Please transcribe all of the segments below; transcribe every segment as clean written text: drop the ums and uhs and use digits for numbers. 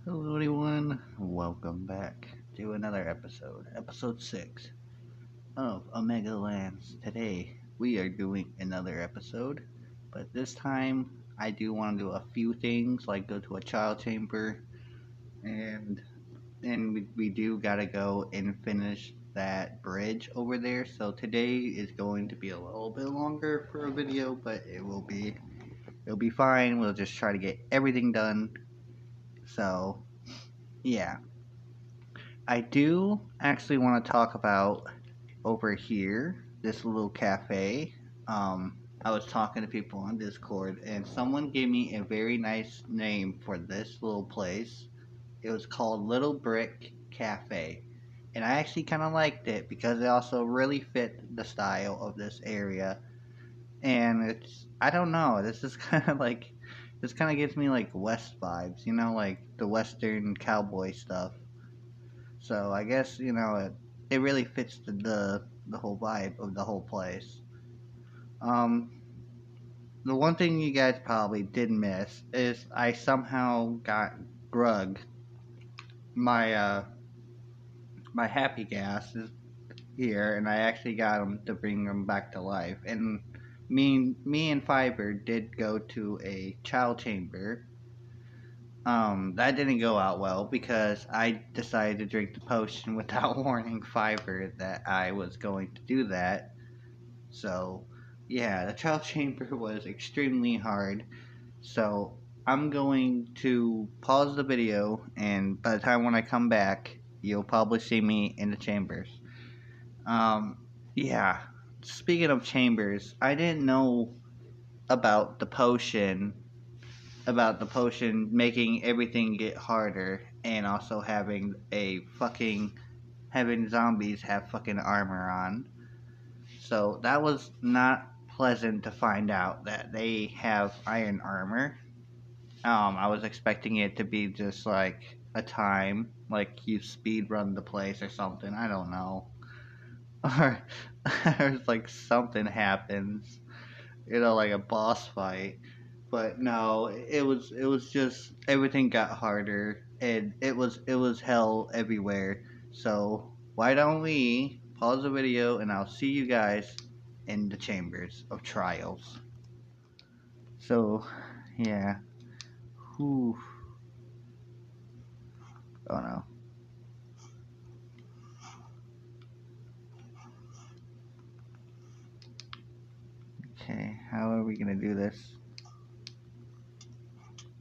Hello, everyone. Welcome back to another episode 6 of OmegaLands. Today, we are doing another episode, but this time, I do want to do a few things like go to a child chamber, and we do gotta go and finish that bridge over there. So today is going to be a little bit longer for a video, but it'll be fine. We'll just try to get everything done. So yeah. I do actually want to talk about over here, this little cafe. I was talking to people on Discord, and someone gave me a very nice name for this little place. It was called Little Brick Cafe. And I actually kind of liked it because it also really fit the style of this area. And I don't know, this is kind of like, this kind of gives me like West vibes, like the Western cowboy stuff. So I guess it really fits the whole vibe of the whole place. Um, the one thing you guys probably did miss is I somehow got Grug, my my happy gas is here, and I actually got him to bring him back to life. And me and Fiber did go to a child chamber. That didn't go out well because I decided to drink the potion without warning Fiverr that I was going to do that. So, yeah, the trial chamber was extremely hard. So, I'm going to pause the video, and by the time when I come back, you'll probably see me in the chambers. Um, yeah. Speaking of chambers, I didn't know about the potion making everything get harder and also having zombies have fucking armor on. So that was not pleasant to find out that they have iron armor. I was expecting it to be just like a time, like you speed run the place or something. I don't know, or or like something happens, like a boss fight. But no, it was just everything got harder, and it was hell everywhere. So why don't we pause the video, and I'll see you guys in the chambers of trials. So yeah, whew. Oh no. Okay, how are we gonna do this?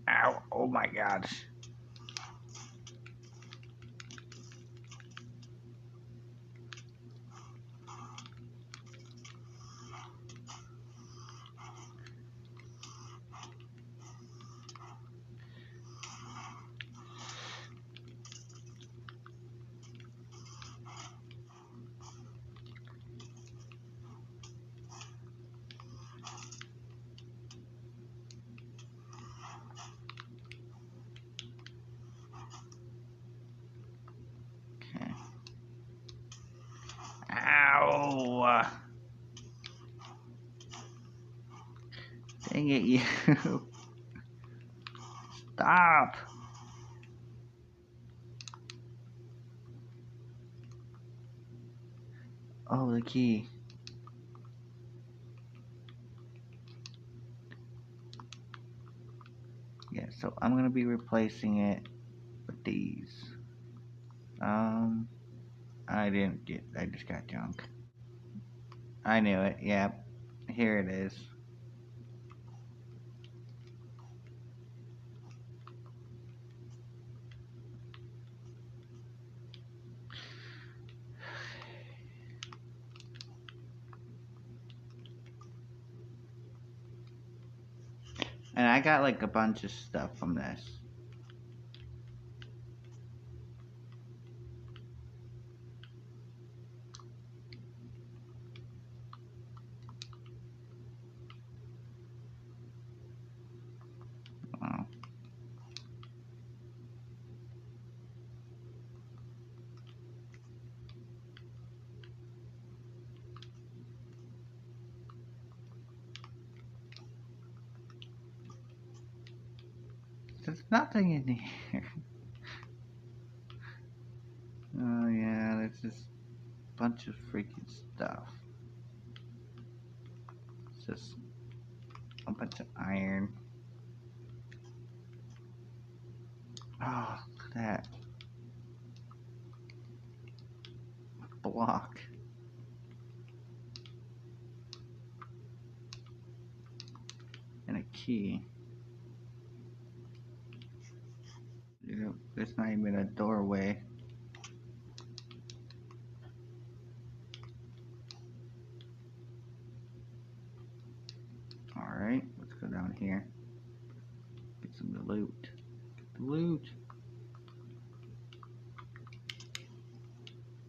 Ow! Oh my gosh. Okay. Ow! Dang it, you! Stop! Oh, the key. Yeah, so I'm gonna be replacing it with these. Um, I just got junk. I knew it, yep. Here it is. And I got like a bunch of stuff from this. Oh. There's nothing in here. just a bunch of freaking stuff. It's just a bunch of iron. Oh, look at that. Block. And a key. Yep, there's not even a doorway. Alright, let's go down here. Get some loot. Get the loot.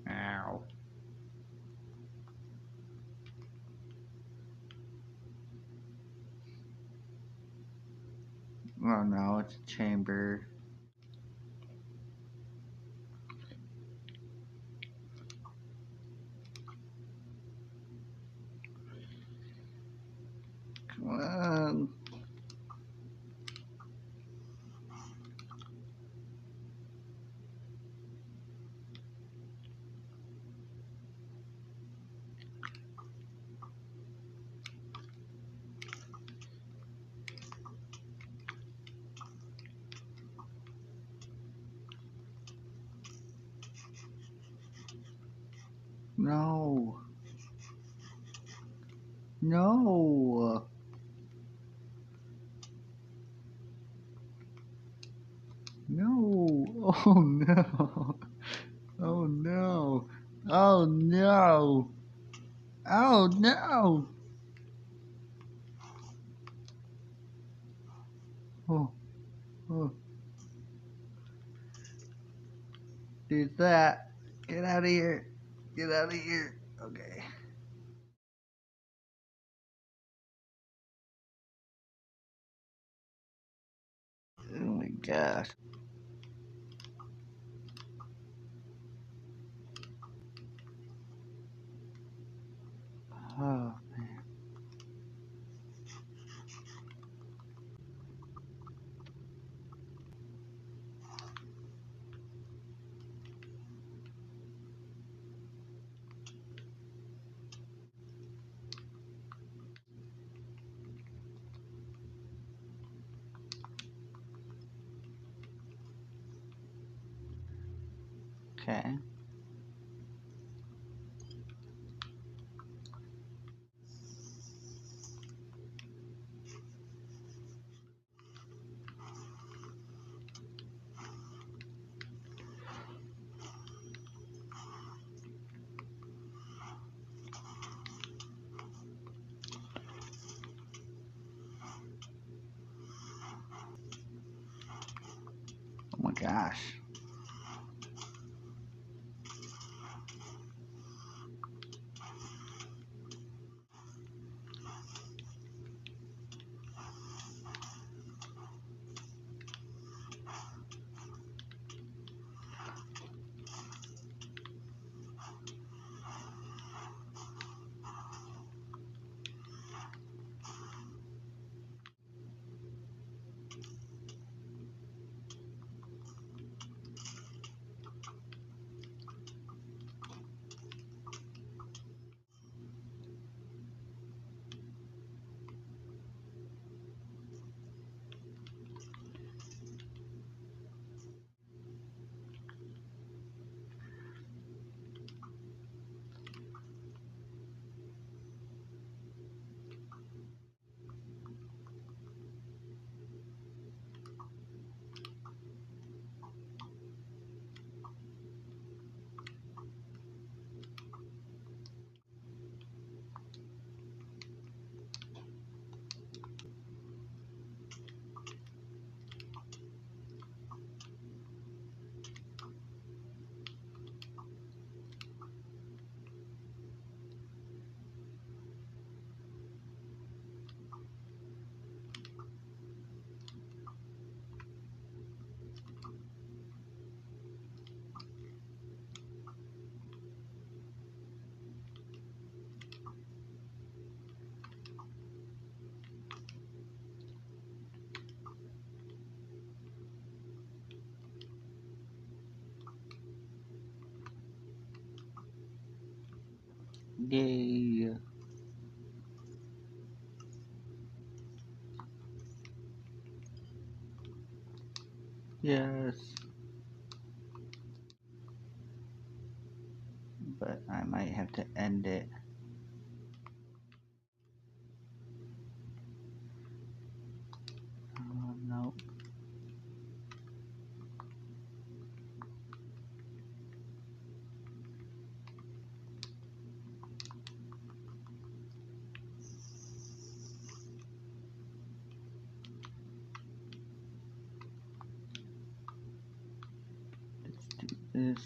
Ow. Oh no, it's a chamber. Come on. No. No. No. Oh no. Oh no. Oh no. Oh no. Oh. Oh. Do that. Get out of here. Get out of here. Okay. Oh my gosh. Oh man. Okay. Oh my gosh. Yay. Yes. But I might have to end it. No. Let's do this.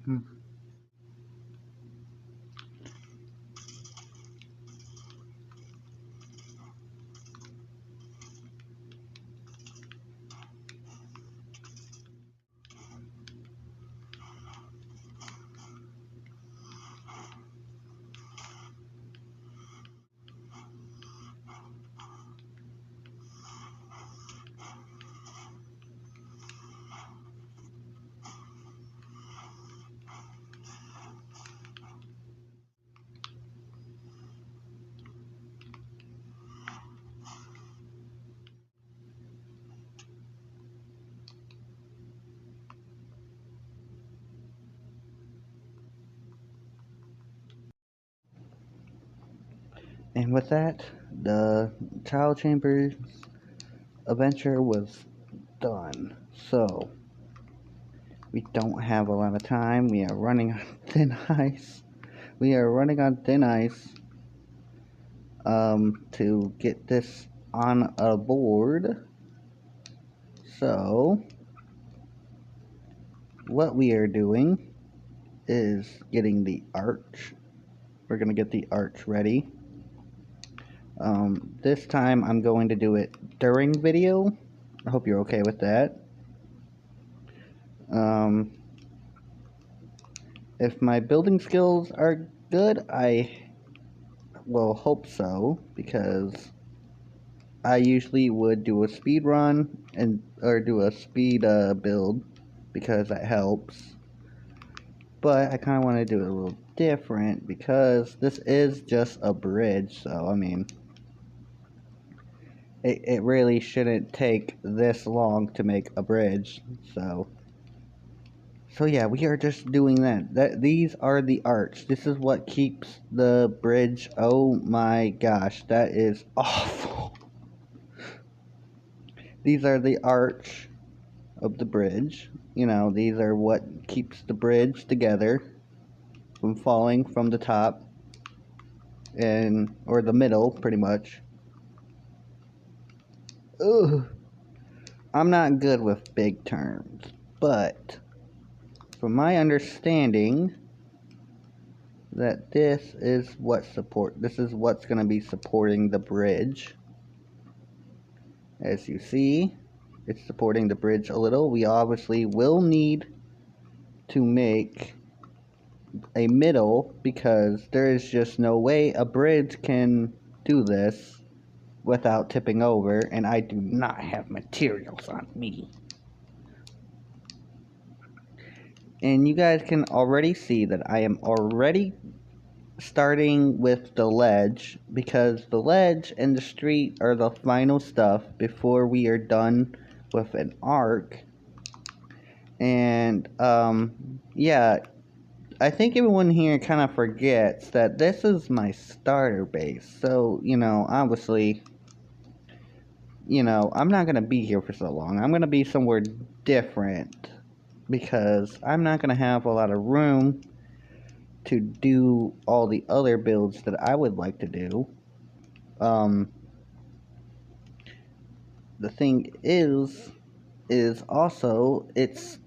Hmm. And with that, the Child Chambers adventure was done. So, we don't have a lot of time. We are running on thin ice. We are running on thin ice to get this on a board. So, what we are doing is getting the arch. We're going to get the arch ready. This time I'm going to do it during video. I hope you're okay with that. If my building skills are good, I will hope so, because I usually would do a speed run and or do a speed build because that helps. But I kind of want to do it a little different because this is just a bridge, so I mean, it really shouldn't take this long to make a bridge. So yeah, we are just doing that. These are the arch. This is what keeps the bridge. Oh my gosh, that is awful. These are the arch of the bridge. You know, these are what keeps the bridge together from falling from the top and or the middle, pretty much. Ugh. I'm not good with big terms, but from my understanding, that this is what's going to be supporting the bridge. As you see, it's supporting the bridge a little. We obviously will need to make a middle because there is just no way a bridge can do this without tipping over, and I do not have materials on me. And you guys can already see that I am already starting with the ledge, because the ledge and the street are the final stuff before we are done with an arc. And yeah, I think everyone here kind of forgets that this is my starter base. So, you know, obviously, you know, I'm not going to be here for so long. I'm going to be somewhere different because I'm not going to have a lot of room to do all the other builds that I would like to do. the thing is also it's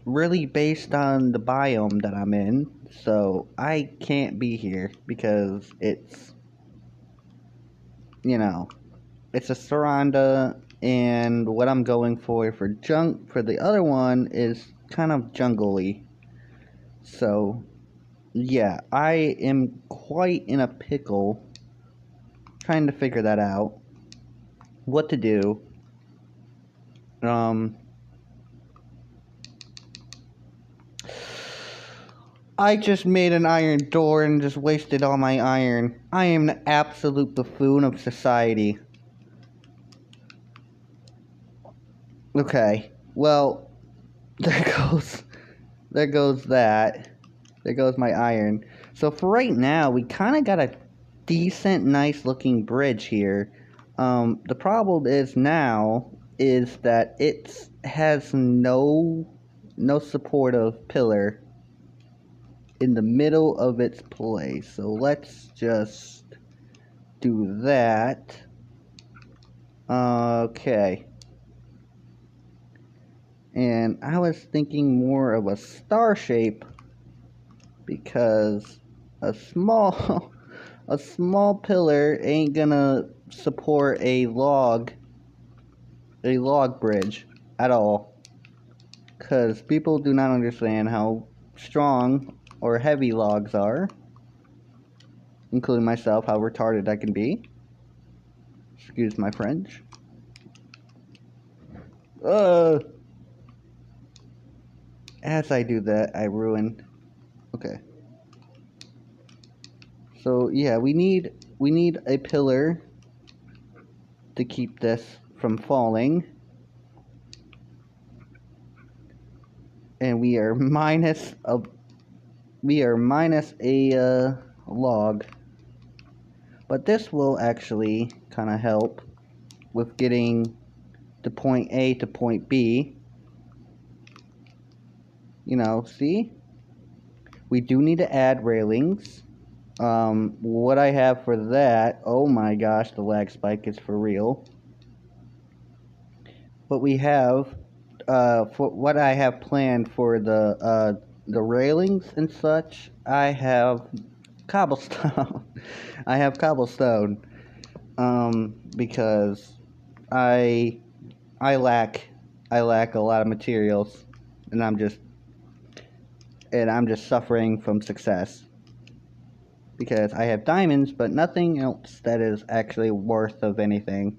really based on the biome that I'm in. So I can't be here because it's, you know, it's a Saranda, and what I'm going for the other one is kind of jungly. So yeah, I am quite in a pickle trying to figure that out. What to do. I just made an iron door and just wasted all my iron. I am an absolute buffoon of society. Okay, well, there goes, there goes that. There goes my iron. So for right now, we kind of got a decent, nice looking bridge here. The problem is now is that it has no supportive pillar in the middle of its place. So let's just do that. Okay. And I was thinking more of a star shape because a small a small pillar ain't gonna support a log bridge at all, because people do not understand how strong or heavy logs are, including myself, how retarded I can be. Excuse my French. As I do that, I ruin. Okay. So yeah, we need a pillar to keep this from falling. And we are minus a log. But this will actually kind of help with getting to point A to point B. You know, see? We do need to add railings. What I have for that, oh my gosh, the lag spike is for real. What we have, for what I have planned for the railings and such, I have cobblestone. I have cobblestone, because I lack a lot of materials, and I'm just suffering from success because I have diamonds, but nothing else that is actually worth of anything.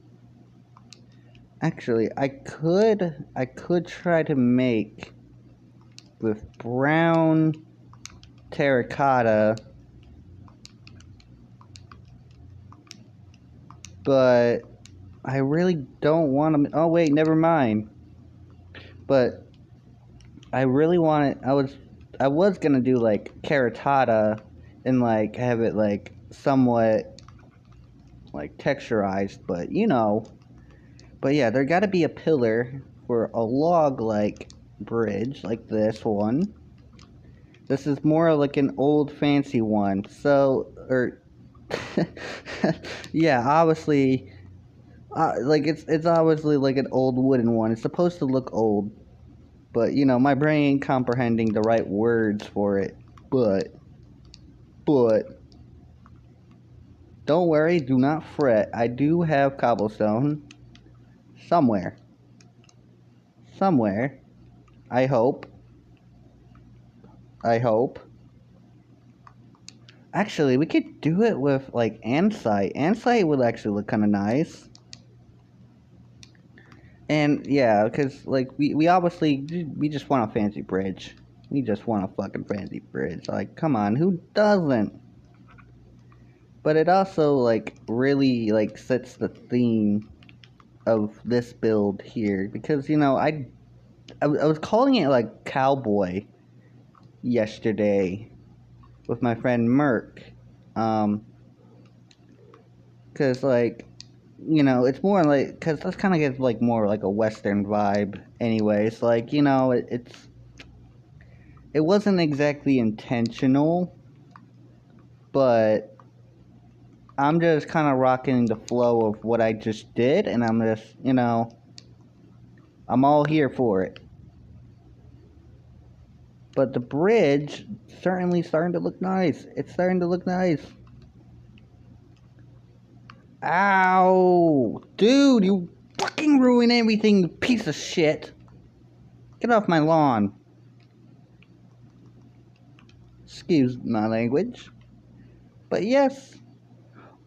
Actually, I could try to make with brown terracotta, but I really don't want to. Oh wait, never mind. But I really want it. I was gonna do like terracotta and like have it like somewhat like texturized, but you know. But yeah, there got to be a pillar for a log like bridge like this one. This is more like an old fancy one. So, or yeah, obviously, like it's obviously like an old wooden one. It's supposed to look old, but you know, my brain ain't comprehending the right words for it. But don't worry, do not fret. I do have cobblestone somewhere. Somewhere. I hope. Actually, we could do it with like andesite. Andesite would actually look kind of nice. And yeah, because like we obviously we just want a fancy bridge. We just want a fucking fancy bridge. Like, come on, who doesn't? But it also like really like sets the theme of this build here, because you know I was calling it like cowboy yesterday with my friend Merc, because like, you know, it's more like, because this kind of gives like more like a western vibe anyways. Like, you know, it wasn't exactly intentional, but I'm just kind of rocking the flow of what I just did, and I'm just, you know, I'm all here for it. But the bridge certainly starting to look nice. It's starting to look nice. Ow! Dude, you fucking ruin everything, you piece of shit. Get off my lawn. Excuse my language. But yes.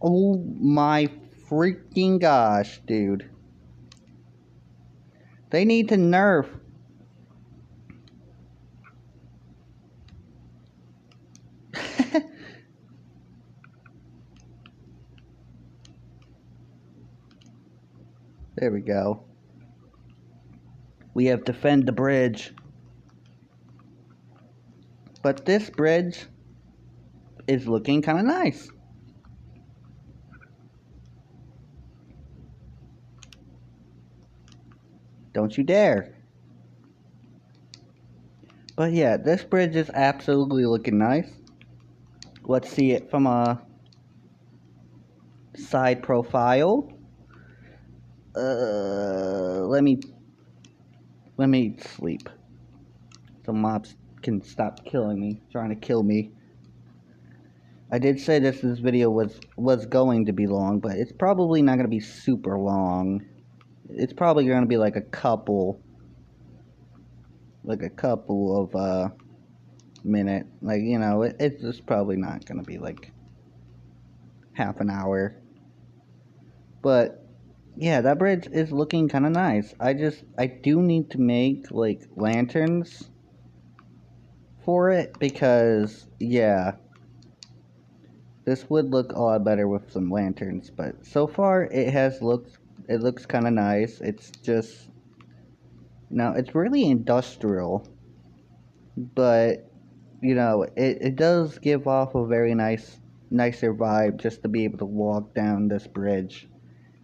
Oh my freaking gosh, dude. They need to nerf. There we go. We have defend the bridge. But this bridge is looking kind of nice. Don't you dare. But yeah, this bridge is absolutely looking nice. Let's see it from a side profile. Let me sleep. So mobs can stop killing me, trying to kill me. I did say this video was going to be long, but it's probably not going to be super long. It's probably going to be like a couple of minute, like, you know, it's just probably not going to be like half an hour. But yeah, that bridge is looking kind of nice. I do need to make like lanterns for it, because yeah, this would look a lot better with some lanterns. But so far it looks kind of nice. It's just, now it's really industrial, but you know, it does give off a very nicer vibe just to be able to walk down this bridge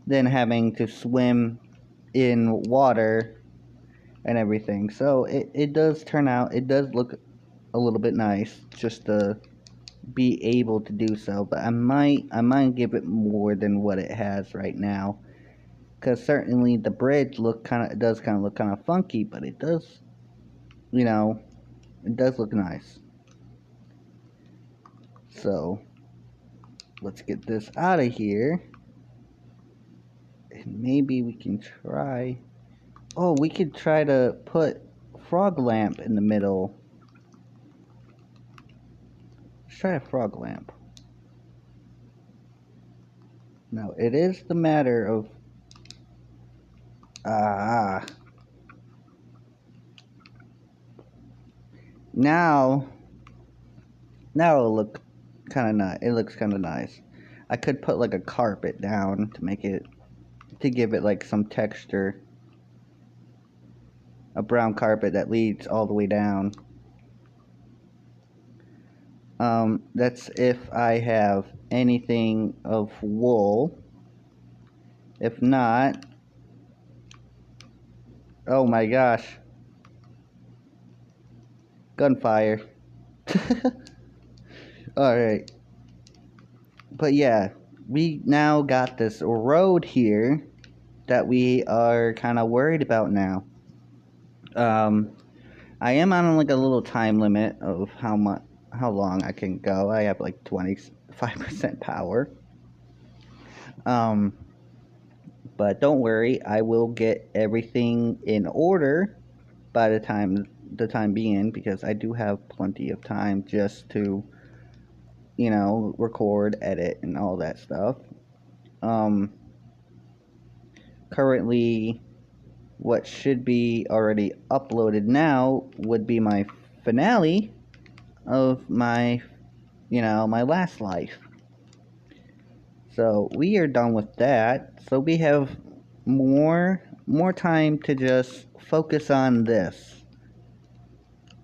than having to swim in water and everything. So it does turn out, it does look a little bit nice just to be able to do so. But I might give it more than what it has right now, because certainly the bridge does kind of look kind of funky, but it does, you know, it does look nice. So let's get this out of here, and maybe we can try, oh, we could try to put frog lamp in the middle. Let's try a frog lamp. Now it is the matter of now it'll look kind of nice. It looks kind of nice. I could put like a carpet down to make it, to give it like some texture. A brown carpet that leads all the way down. That's if I have anything of wool. If not, oh my gosh. Gunfire. Alright. But yeah, we now got this road here that we are kind of worried about now. I am on like a little time limit of how long I can go. I have like 25% power. But don't worry, I will get everything in order by the time being, because I do have plenty of time just to, you know, record, edit, and all that stuff. Currently, what should be already uploaded now would be my finale of my, you know, my last life. So we are done with that. So we have more time to just focus on this.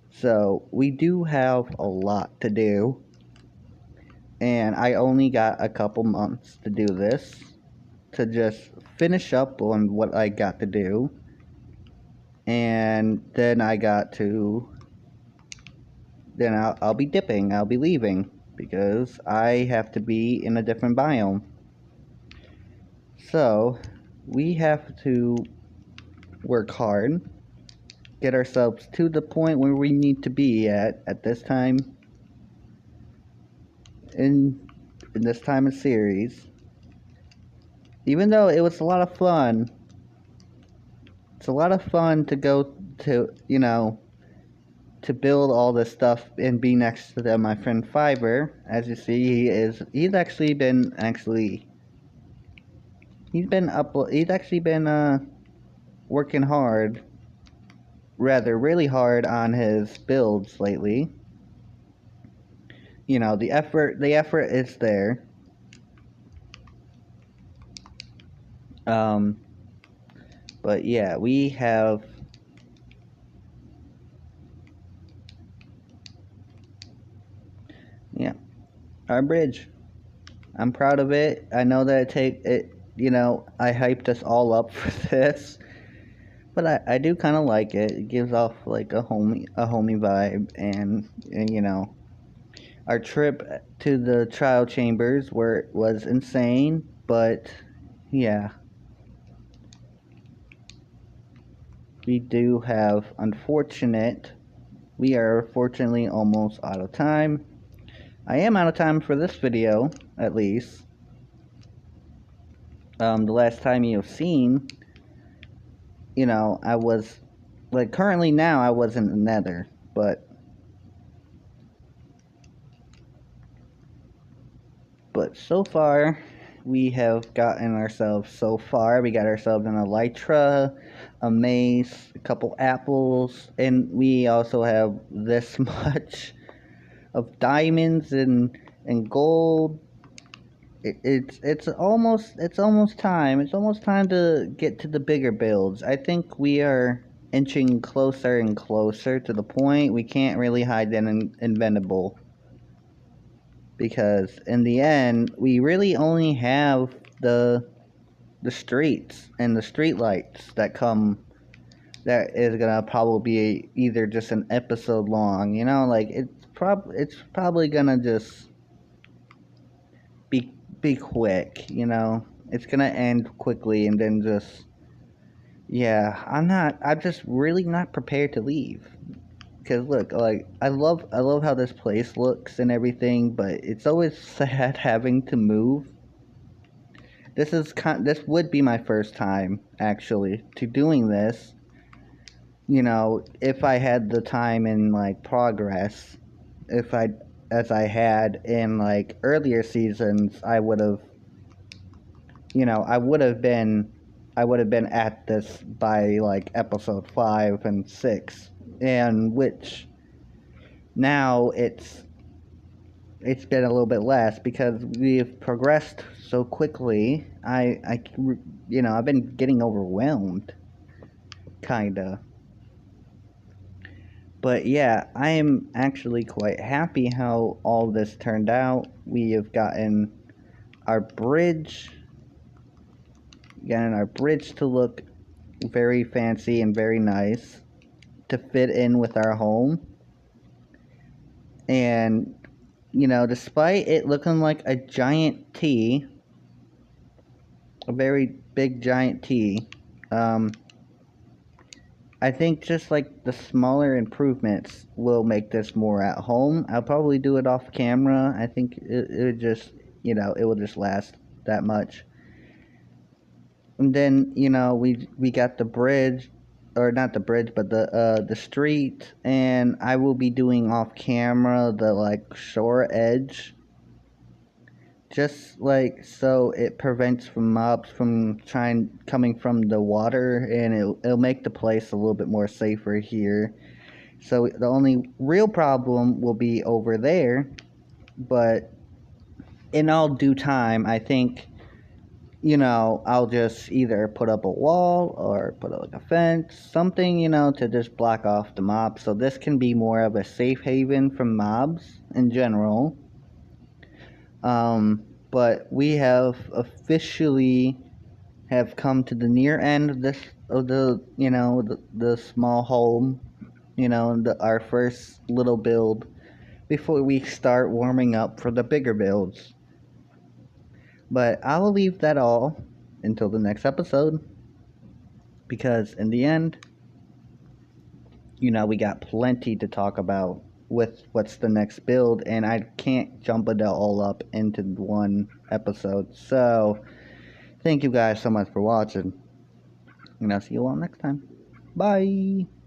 So we do have a lot to do, and I only got a couple months to do this, to just finish up on what I got to do, and then I'll be dipping, I'll be leaving. because I have to be in a different biome. So, we have to work hard, get ourselves to the point where we need to be at this time in this time of series. Even though it was a lot of fun, it's a lot of fun to go to, to build all this stuff and be next to my friend Fiverr. As you see, he's actually been working hard, rather really hard on his builds lately. The effort is there. But yeah, we have our bridge. I'm proud of it. I know that I hyped us all up for this, but I do kind of like it. It gives off like a homey vibe, and our trip to the trial chambers was insane, but yeah, we do have we are fortunately almost out of time. I am out of time for this video, at least. The last time you've seen, I was, like, currently now I was in the nether, but so far, we have gotten ourselves so far. We got ourselves an elytra, a mace, a couple apples, and we also have this much of diamonds and gold. It's almost time. It's almost time to get to the bigger builds. I think we are inching closer and closer to the point we can't really hide an inventable, because in the end we really only have the streets and the street lights that is gonna probably be either just an episode long, like it's probably gonna just be quick, it's gonna end quickly, and then just, yeah, I'm just really not prepared to leave. Because look, like, I love how this place looks and everything, but it's always sad having to move. This would be my first time actually to doing this. If I had the time in, like, progress, if I as I had in, like, earlier seasons, I would have, I would have been at this by, like, episode 5 and 6, and which now it's been a little bit less because we've progressed so quickly. I've been getting overwhelmed, kinda. But yeah, I am actually quite happy how all this turned out. We have gotten our bridge, to look very fancy and very nice, to fit in with our home. And, despite it looking like a giant T, a very big giant T, I think just like the smaller improvements will make this more at home. I'll probably do it off camera. I think it would just, it will just last that much. And then, we got the bridge, or not the bridge, but the street, and I will be doing off camera the, like, shore edge, just like so it prevents from mobs from coming from the water, and it'll make the place a little bit more safer here. So the only real problem will be over there, but in all due time, I think, I'll just either put up a wall or put up, like, a fence, something, to just block off the mobs, so this can be more of a safe haven from mobs in general. But we have officially have come to the near end of the small home, our first little build before we start warming up for the bigger builds. But I will leave that all until the next episode, because in the end, we got plenty to talk about with what's the next build, and I can't jump it all up into one episode. So, thank you guys so much for watching, and I'll see you all next time. Bye!